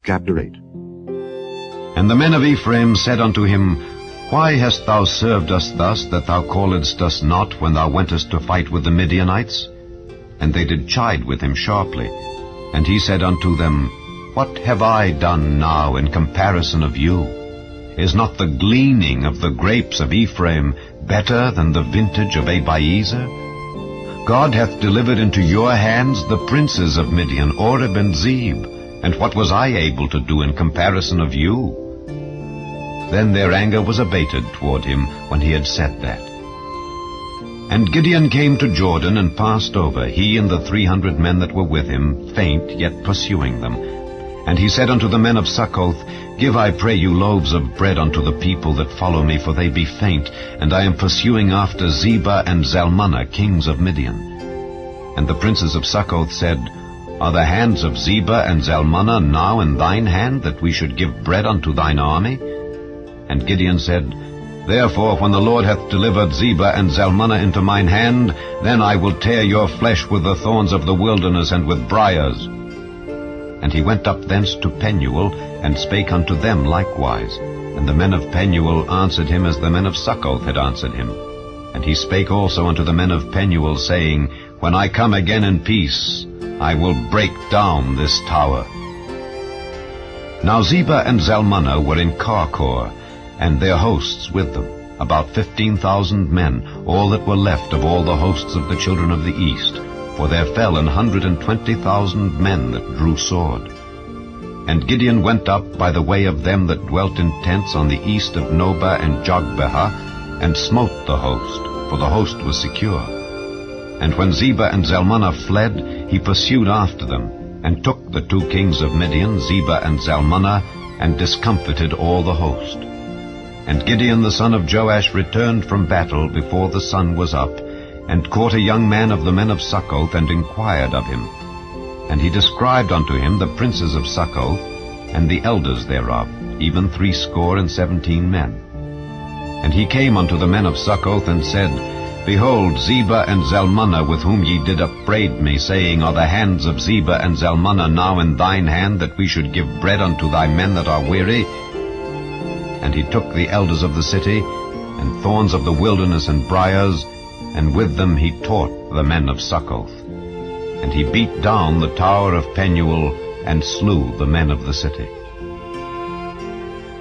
Chapter 8. And the men of Ephraim said unto him, Why hast thou served us thus, that thou calledst us not when thou wentest to fight with the Midianites? And they did chide with him sharply. And he said unto them, What have I done now in comparison of you? Is not the gleaning of the grapes of Ephraim better than the vintage of Abiezer? God hath delivered into your hands the princes of Midian, Oreb and Zeb. And what was I able to do in comparison of you? Then their anger was abated toward him when he had said that. And Gideon came to Jordan and passed over, he and the 300 men that were with him, faint, yet pursuing them. And he said unto the men of Succoth, Give, I pray you, loaves of bread unto the people that follow me, for they be faint, and I am pursuing after Zebah and Zalmunna, kings of Midian. And the princes of Succoth said, Are the hands of Zebah and Zalmunna now in thine hand, that we should give bread unto thine army? And Gideon said, Therefore, when the Lord hath delivered Zebah and Zalmunna into mine hand, then I will tear your flesh with the thorns of the wilderness and with briars. And he went up thence to Penuel, and spake unto them likewise. And the men of Penuel answered him as the men of Succoth had answered him. And he spake also unto the men of Penuel, saying, When I come again in peace, I will break down this tower. Now Zebah and Zalmunna were in Karkor, and their hosts with them, about 15,000 men, all that were left of all the hosts of the children of the east. For there fell 120,000 men that drew sword. And Gideon went up by the way of them that dwelt in tents on the east of Nobah and Jogbehah, and smote the host, for the host was secure. And when Zebah and Zalmunna fled, he pursued after them, and took the 2 kings of Midian, Zebah and Zalmunna, and discomfited all the host. And Gideon the son of Joash returned from battle before the sun was up, and caught a young man of the men of Succoth, and inquired of him. And he described unto him the princes of Succoth, and the elders thereof, even 17 men. And he came unto the men of Succoth, and said, Behold, Zebah and Zalmunna, with whom ye did upbraid me, saying, Are the hands of Zebah and Zalmunna now in thine hand, that we should give bread unto thy men that are weary? And he took the elders of the city, and thorns of the wilderness and briars, and with them he taught the men of Succoth. And he beat down the tower of Penuel, and slew the men of the city.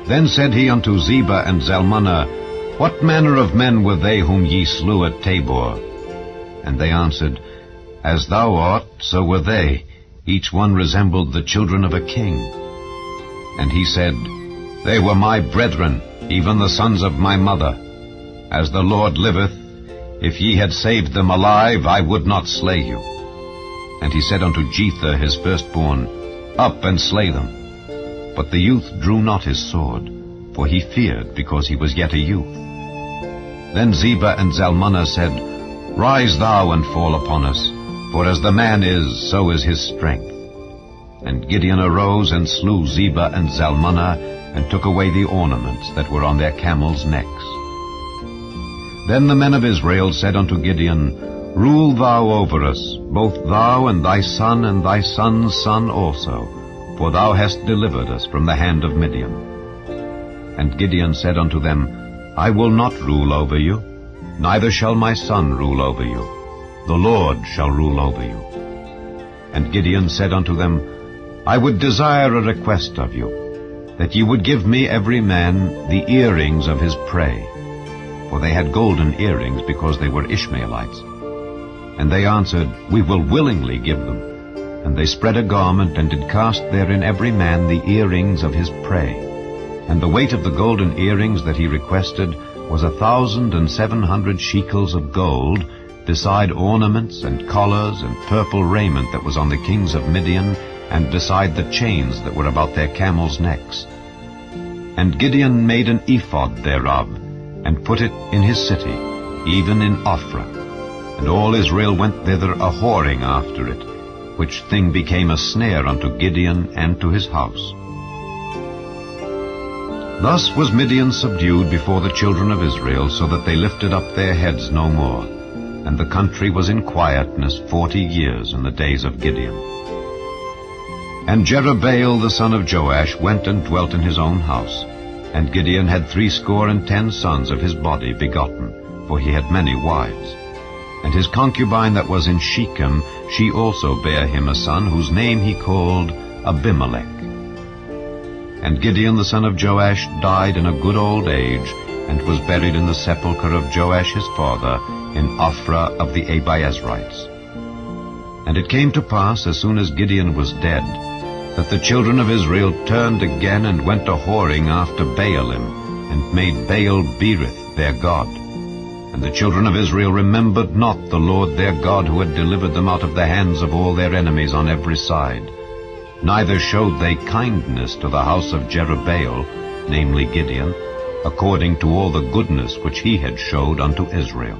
Then said he unto Zebah and Zalmunna, What manner of men were they whom ye slew at Tabor? And they answered, As thou art, so were they. Each one resembled the children of a king. And he said, They were my brethren, even the sons of my mother. As the Lord liveth, if ye had saved them alive, I would not slay you. And he said unto Jether his firstborn, Up and slay them. But the youth drew not his sword, for he feared, because he was yet a youth. Then Zebah and Zalmunna said, Rise thou and fall upon us, for as the man is, so is his strength. And Gideon arose and slew Zebah and Zalmunna, and took away the ornaments that were on their camels' necks. Then the men of Israel said unto Gideon, Rule thou over us, both thou and thy son's son also, for thou hast delivered us from the hand of Midian. And Gideon said unto them, I will not rule over you, neither shall my son rule over you. The Lord shall rule over you. And Gideon said unto them, I would desire a request of you, that ye would give me every man the earrings of his prey. For they had golden earrings, because they were Ishmaelites. And they answered, We will willingly give them. And they spread a garment, and did cast therein every man the earrings of his prey. And the weight of the golden earrings that he requested was 1,700 shekels of gold, beside ornaments and collars and purple raiment that was on the kings of Midian, and beside the chains that were about their camels' necks. And Gideon made an ephod thereof, and put it in his city, even in Ophrah. And all Israel went thither a-whoring after it, which thing became a snare unto Gideon and to his house. Thus was Midian subdued before the children of Israel, so that they lifted up their heads no more. And the country was in quietness 40 years in the days of Gideon. And Jerubbaal the son of Joash went and dwelt in his own house. And Gideon had 70 sons of his body begotten, for he had many wives. And his concubine that was in Shechem, she also bare him a son, whose name he called Abimelech. And Gideon the son of Joash died in a good old age, and was buried in the sepulchre of Joash his father, in Ophrah of the Abiezrites. And it came to pass, as soon as Gideon was dead, that the children of Israel turned again and went a-whoring after Baalim, and made Baal-berith their god. And the children of Israel remembered not the Lord their God, who had delivered them out of the hands of all their enemies on every side. Neither showed they kindness to the house of Jerubbaal, namely Gideon, according to all the goodness which he had showed unto Israel.